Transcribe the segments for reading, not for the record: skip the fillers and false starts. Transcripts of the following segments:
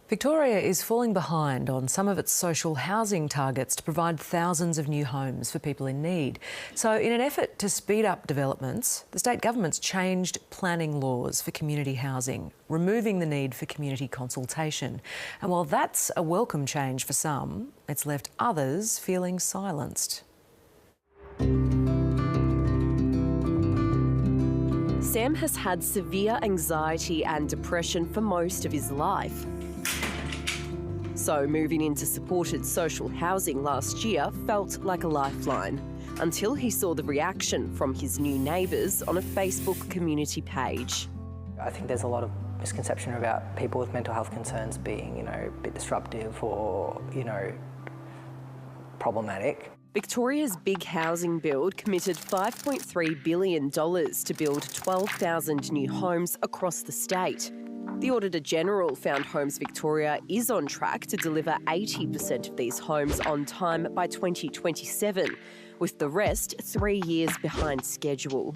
Victoria is falling behind on some of its social housing targets to provide thousands of new homes for people in need. So in an effort to speed up developments, the state government's changed planning laws for community housing, removing the need for community consultation. And while that's a welcome change for some, it's left others feeling silenced. Sam has had severe anxiety and depression for most of his life. So moving into supported social housing last year felt like a lifeline, until he saw the reaction from his new neighbours on a Facebook community page. I think there's a lot of misconception about people with mental health concerns being, a bit disruptive or, problematic. Victoria's big housing build committed $5.3 billion to build 12,000 new homes across the state. The Auditor-General found Homes Victoria is on track to deliver 80% of these homes on time by 2027, with the rest 3 years behind schedule.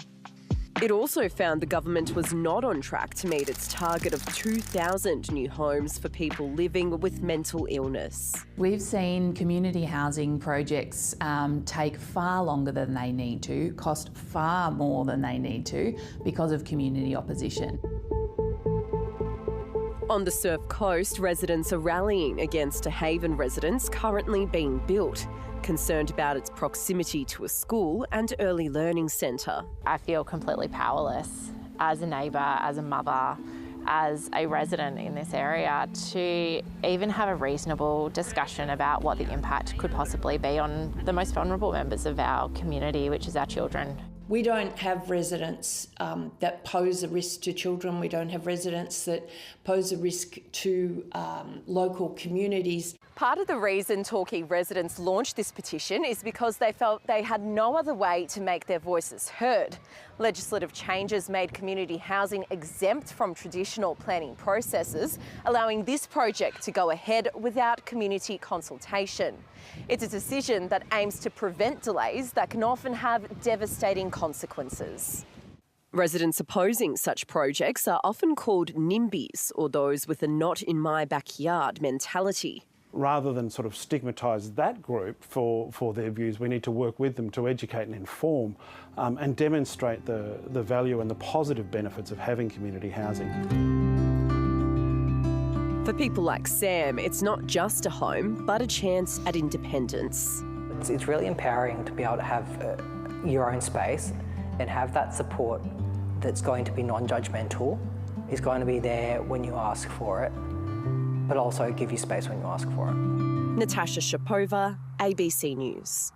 It also found the government was not on track to meet its target of 2,000 new homes for people living with mental illness. We've seen community housing projects take far longer than they need to, cost far more than they need to because of community opposition. On the Surf Coast, residents are rallying against a Haven residence currently being built, concerned about its proximity to a school and early learning centre. I feel completely powerless as a neighbour, as a mother, as a resident in this area to even have a reasonable discussion about what the impact could possibly be on the most vulnerable members of our community, which is our children. We don't have residents that pose a risk to children. We don't have residents that pose a risk to local communities. Part of the reason Toohey residents launched this petition is because they felt they had no other way to make their voices heard. Legislative changes made community housing exempt from traditional planning processes, allowing this project to go ahead without community consultation. It's a decision that aims to prevent delays that can often have devastating consequences. Residents opposing such projects are often called NIMBYs, or those with a not in my backyard mentality. Rather than sort of stigmatise that group for their views, we need to work with them to educate and inform and demonstrate the value and the positive benefits of having community housing. For people like Sam, it's not just a home, but a chance at independence. It's really empowering to be able to have your own space and have that support that's going to be non-judgmental, is going to be there when you ask for it, but also give you space when you ask for it. Natasha Shapova, ABC News.